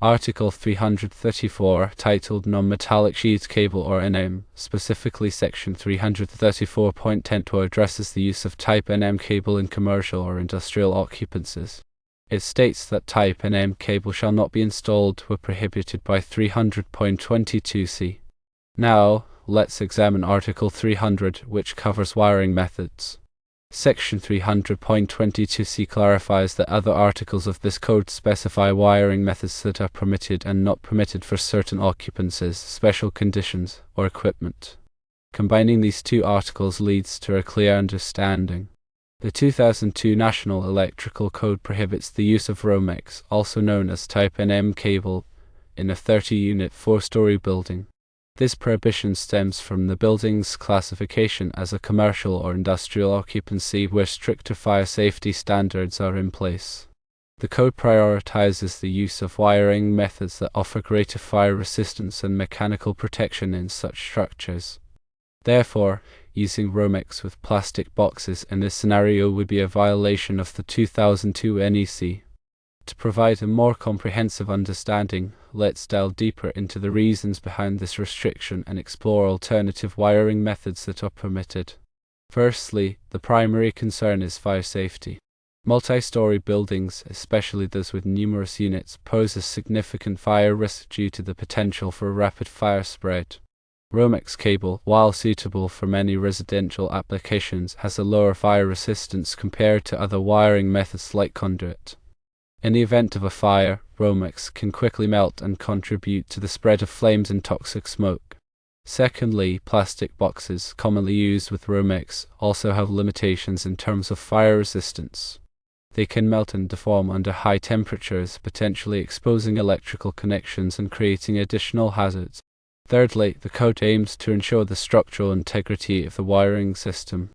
Article 334, titled Non-Metallic Sheet Cable or NM, specifically Section 334.10, addresses the use of Type NM cable in commercial or industrial occupancies. It states that Type NM cable shall not be installed where prohibited by 300.22c. Now, let's examine Article 300, which covers wiring methods. Section 300.22c clarifies that other articles of this code specify wiring methods that are permitted and not permitted for certain occupancies, special conditions, or equipment. Combining these two articles leads to a clear understanding. The 2002 National Electrical Code prohibits the use of Romex, also known as Type NM cable, in a 30-unit 4-story building. This prohibition stems from the building's classification as a commercial or industrial occupancy where stricter fire safety standards are in place. The code prioritizes the use of wiring methods that offer greater fire resistance and mechanical protection in such structures. Therefore, using Romex with plastic boxes in this scenario would be a violation of the 2002 NEC. To provide a more comprehensive understanding, let's delve deeper into the reasons behind this restriction and explore alternative wiring methods that are permitted. Firstly, the primary concern is fire safety. Multi-story buildings, especially those with numerous units, pose a significant fire risk due to the potential for rapid fire spread. Romex cable, while suitable for many residential applications, has a lower fire resistance compared to other wiring methods like conduit. In the event of a fire, Romex can quickly melt and contribute to the spread of flames and toxic smoke. Secondly, plastic boxes, commonly used with Romex, also have limitations in terms of fire resistance. They can melt and deform under high temperatures, potentially exposing electrical connections and creating additional hazards. Thirdly, the code aims to ensure the structural integrity of the wiring system.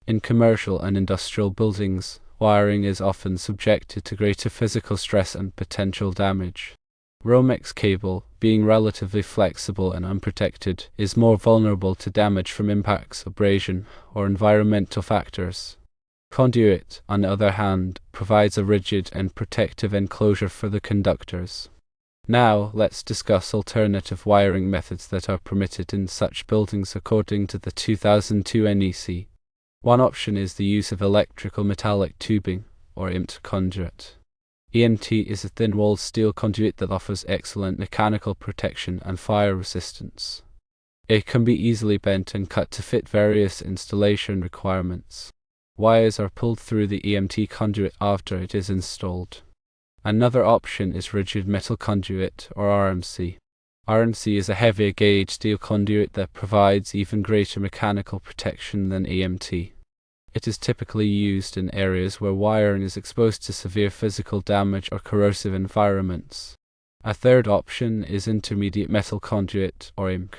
In commercial and industrial buildings, wiring is often subjected to greater physical stress and potential damage. Romex cable, being relatively flexible and unprotected, is more vulnerable to damage from impacts, abrasion, or environmental factors. Conduit, on the other hand, provides a rigid and protective enclosure for the conductors. Now, let's discuss alternative wiring methods that are permitted in such buildings according to the 2002 NEC. One option is the use of electrical metallic tubing, or EMT conduit. EMT is a thin-walled steel conduit that offers excellent mechanical protection and fire resistance. It can be easily bent and cut to fit various installation requirements. Wires are pulled through the EMT conduit after it is installed. Another option is rigid metal conduit, or RMC. RMC is a heavier gauge steel conduit that provides even greater mechanical protection than EMT. It is typically used in areas where wiring is exposed to severe physical damage or corrosive environments. A third option is intermediate metal conduit, or IMC.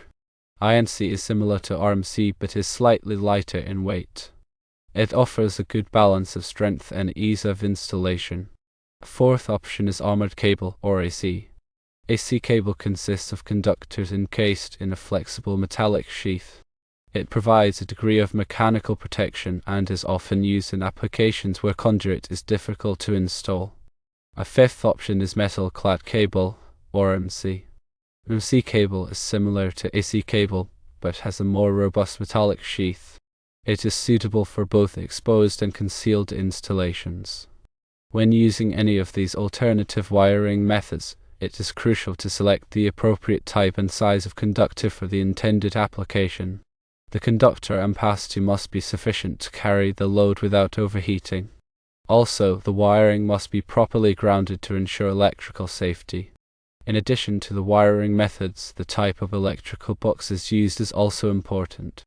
INC is similar to RMC but is slightly lighter in weight. It offers a good balance of strength and ease of installation. A fourth option is armored cable, or AC. AC cable consists of conductors encased in a flexible metallic sheath. It provides a degree of mechanical protection and is often used in applications where conduit is difficult to install. A fifth option is metal-clad cable, or MC. MC cable is similar to AC cable, but has a more robust metallic sheath. It is suitable for both exposed and concealed installations. When using any of these alternative wiring methods, it is crucial to select the appropriate type and size of conductor for the intended application. The conductor ampacity must be sufficient to carry the load without overheating. Also, the wiring must be properly grounded to ensure electrical safety. In addition to the wiring methods, the type of electrical boxes used is also important.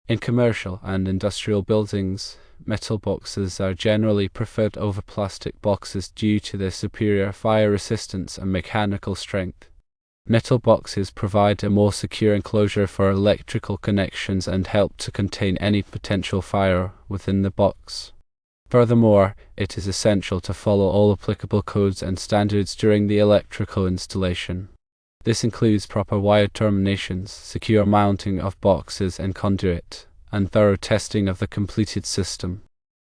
In commercial and industrial buildings, metal boxes are generally preferred over plastic boxes due to their superior fire resistance and mechanical strength. Metal boxes provide a more secure enclosure for electrical connections and help to contain any potential fire within the box. Furthermore, it is essential to follow all applicable codes and standards during the electrical installation. This includes proper wire terminations, secure mounting of boxes and conduit, and thorough testing of the completed system.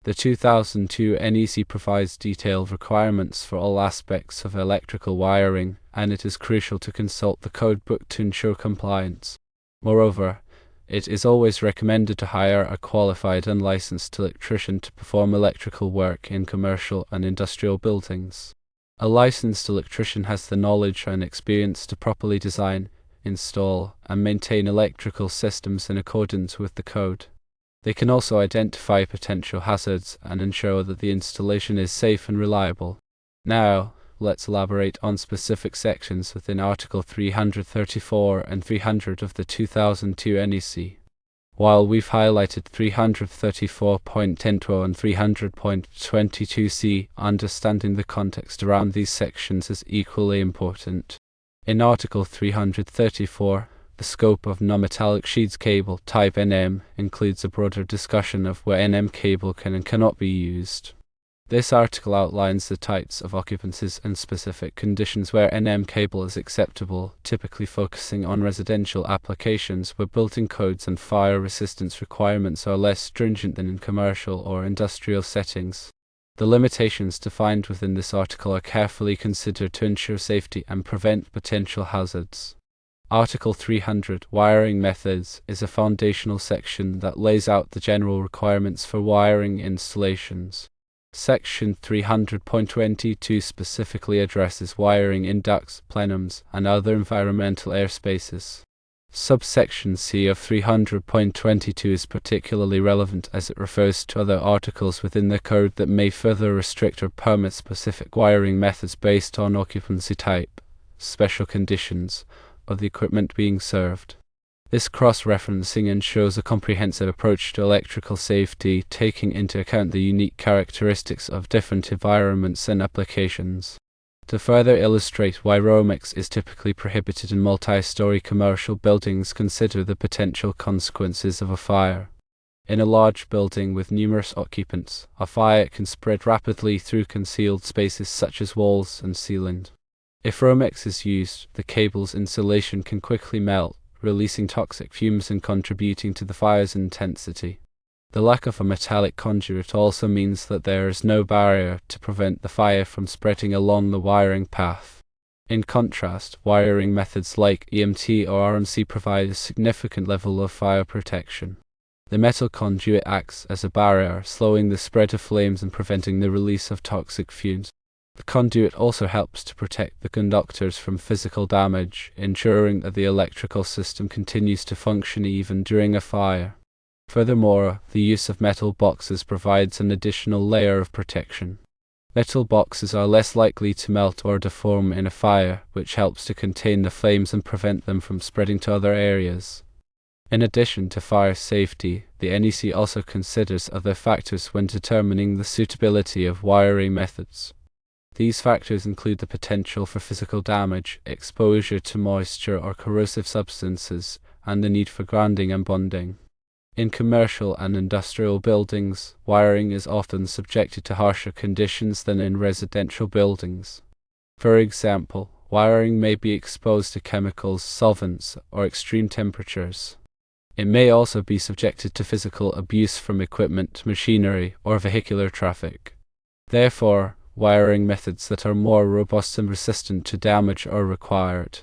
The 2002 NEC provides detailed requirements for all aspects of electrical wiring, and it is crucial to consult the code book to ensure compliance. Moreover, it is always recommended to hire a qualified and licensed electrician to perform electrical work in commercial and industrial buildings. A licensed electrician has the knowledge and experience to properly design, install, and maintain electrical systems in accordance with the code. They can also identify potential hazards and ensure that the installation is safe and reliable. Now, let's elaborate on specific sections within Article 334 and 300 of the 2002 NEC. While we've highlighted 334.10 and 300.22c, understanding the context around these sections is equally important. In Article 334, the scope of non-metallic sheaths cable type NM includes a broader discussion of where NM cable can and cannot be used. This article outlines the types of occupancies and specific conditions where NM cable is acceptable, typically focusing on residential applications where building codes and fire resistance requirements are less stringent than in commercial or industrial settings. The limitations defined within this article are carefully considered to ensure safety and prevent potential hazards. Article 300, Wiring Methods, is a foundational section that lays out the general requirements for wiring installations. Section 300.22 specifically addresses wiring in ducts, plenums, and other environmental airspaces. Subsection C of 300.22 is particularly relevant as it refers to other articles within the code that may further restrict or permit specific wiring methods based on occupancy type, special conditions, of the equipment being served. This cross-referencing ensures a comprehensive approach to electrical safety, taking into account the unique characteristics of different environments and applications. To further illustrate why Romex is typically prohibited in multi-story commercial buildings, consider the potential consequences of a fire. In a large building with numerous occupants, a fire can spread rapidly through concealed spaces such as walls and ceiling. If Romex is used, the cable's insulation can quickly melt, releasing toxic fumes and contributing to the fire's intensity. The lack of a metallic conduit also means that there is no barrier to prevent the fire from spreading along the wiring path. In contrast, wiring methods like EMT or RMC provide a significant level of fire protection. The metal conduit acts as a barrier, slowing the spread of flames and preventing the release of toxic fumes. The conduit also helps to protect the conductors from physical damage, ensuring that the electrical system continues to function even during a fire. Furthermore, the use of metal boxes provides an additional layer of protection. Metal boxes are less likely to melt or deform in a fire, which helps to contain the flames and prevent them from spreading to other areas. In addition to fire safety, the NEC also considers other factors when determining the suitability of wiring methods. These factors include the potential for physical damage, exposure to moisture or corrosive substances, and the need for grounding and bonding. In commercial and industrial buildings, wiring is often subjected to harsher conditions than in residential buildings. For example, wiring may be exposed to chemicals, solvents, or extreme temperatures. It may also be subjected to physical abuse from equipment, machinery, or vehicular traffic. Therefore, wiring methods that are more robust and resistant to damage are required.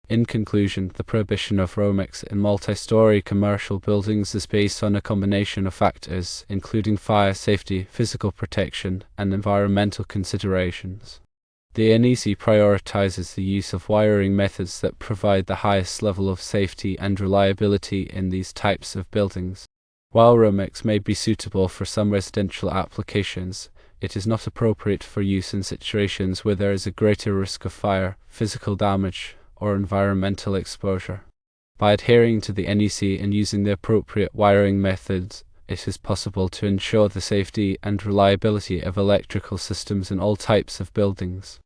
In conclusion, the prohibition of Romex in multi-story commercial buildings is based on a combination of factors, including fire safety, physical protection, and environmental considerations. The NEC prioritizes the use of wiring methods that provide the highest level of safety and reliability in these types of buildings. While Romex may be suitable for some residential applications, it is not appropriate for use in situations where there is a greater risk of fire, physical damage, or environmental exposure. By adhering to the NEC and using the appropriate wiring methods, it is possible to ensure the safety and reliability of electrical systems in all types of buildings.